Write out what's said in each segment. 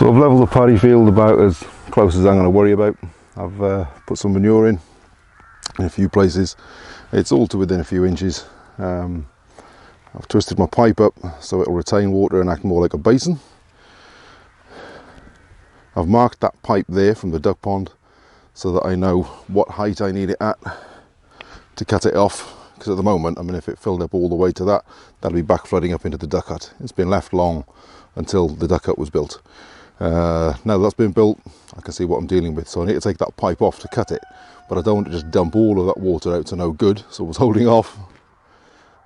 So I've levelled the paddy field about as close as I'm going to worry about. I've put some manure in a few places. It's all to within a few inches. I've twisted my pipe up so it'll retain water and act more like a basin. I've marked that pipe there from the duck pond so that I know what height I need it at to cut it off, because at the moment, I mean, if it filled up all the way to that, that'll be back flooding up into the duck hut. It's been left long until the duck hut was built. Now that's been built, I can see what I'm dealing with, so I need to take that pipe off to cut it, but I don't want to just dump all of that water out to no good, so I was holding off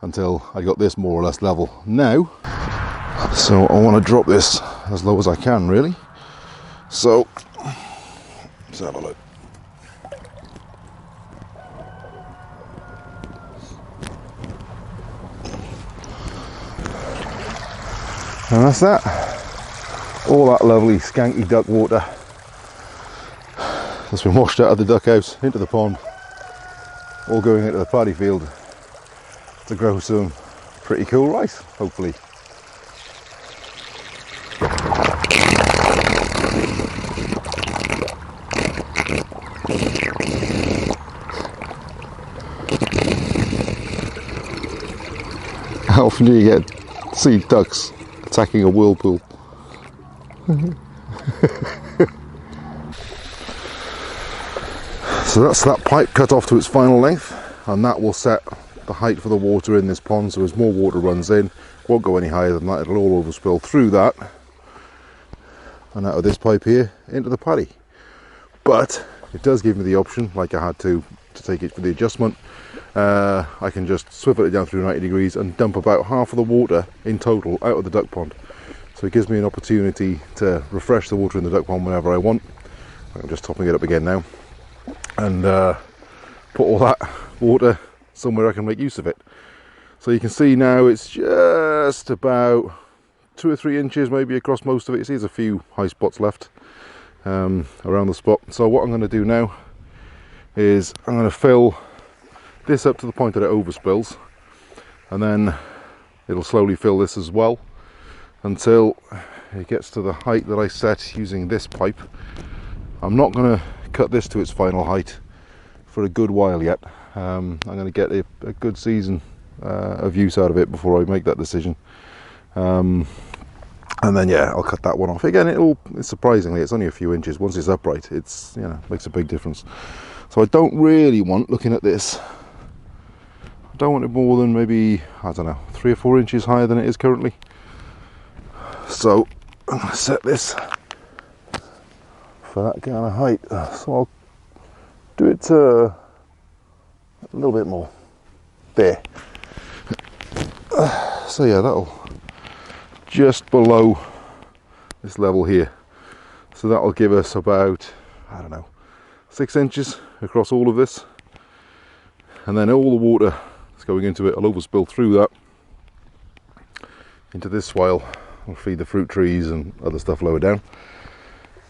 until I got this more or less level now. So I want to drop this as low as I can, really. So let's have a look. And that's that. All that lovely skanky duck water that's been washed out of the duck house into the pond, all going into the paddy field to grow some pretty cool rice, hopefully. How often do you see ducks attacking a whirlpool? So that's that pipe cut off to its final length, and that will set the height for the water in this pond. So as more water runs in, won't go any higher than that, it'll all overspill through that and out of this pipe here into the paddy. But it does give me the option, like I had to take it for the adjustment, I can just swivel it down through 90 degrees and dump about half of the water in total out of the duck pond. So it gives me an opportunity to refresh the water in the duck pond whenever I want. I'm just topping it up again now, and put all that water somewhere I can make use of it. So you can see now it's just about 2 or 3 inches maybe across most of it. You see there's a few high spots left around the spot. So what I'm going to do now is I'm going to fill this up to the point that it overspills, and then it'll slowly fill this as well until it gets to the height that I set using this pipe. I'm not going to cut this to its final height for a good while yet. I'm going to get a good season of use out of it before I make that decision. And then yeah, I'll cut that one off. Again, surprisingly, it's only a few inches. Once it's upright, it's, you know, makes a big difference. So I don't really want, looking at this, I don't want it more than maybe, I don't know, 3 or 4 inches higher than it is currently. So I'm going to set this for that kind of height. So I'll do it a little bit more. There. So yeah, that'll just below this level here. So that'll give us about, I don't know, 6 inches across all of this. And then all the water that's going into it will overspill through that into this swale. We'll feed the fruit trees and other stuff lower down.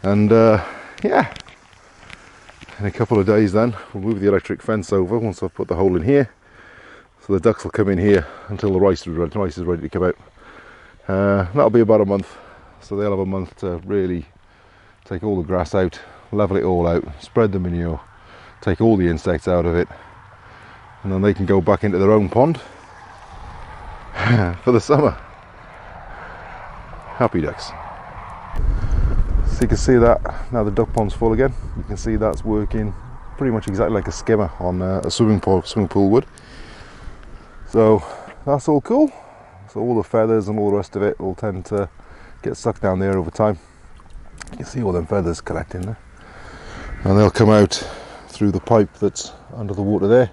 And yeah, in a couple of days then we'll move the electric fence over once I've put the hole in here. So the ducks will come in here until the rice is ready to come out. That'll be about a month. So they'll have a month to really take all the grass out, level it all out, spread the manure, take all the insects out of it, and then they can go back into their own pond for the summer. Happy ducks. So you can see that now the duck pond's full again. You can see that's working pretty much exactly like a skimmer on a swimming pool would. So that's all cool. So all the feathers and all the rest of it will tend to get sucked down there over time. You can see all them feathers collecting there, and they'll come out through the pipe that's under the water there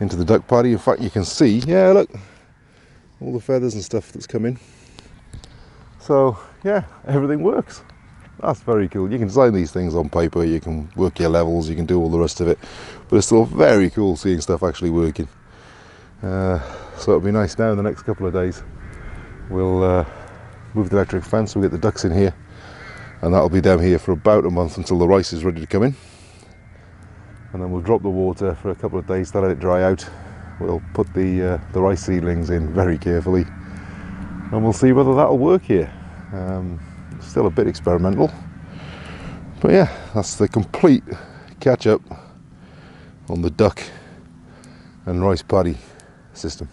into the duck paddy. In fact, you can see, yeah, look, all the feathers and stuff that's come in. So yeah, everything works. That's very cool. You can design these things on paper, you can work your levels, you can do all the rest of it, but it's still very cool seeing stuff actually working. So it'll be nice now in the next couple of days. We'll move the electric fence, we'll get the ducks in here, and that'll be down here for about a month until the rice is ready to come in. And then we'll drop the water for a couple of days to let it dry out. We'll put the rice seedlings in very carefully, and we'll see whether that'll work here. still a bit experimental. But yeah, that's the complete catch up on the duck and rice paddy system.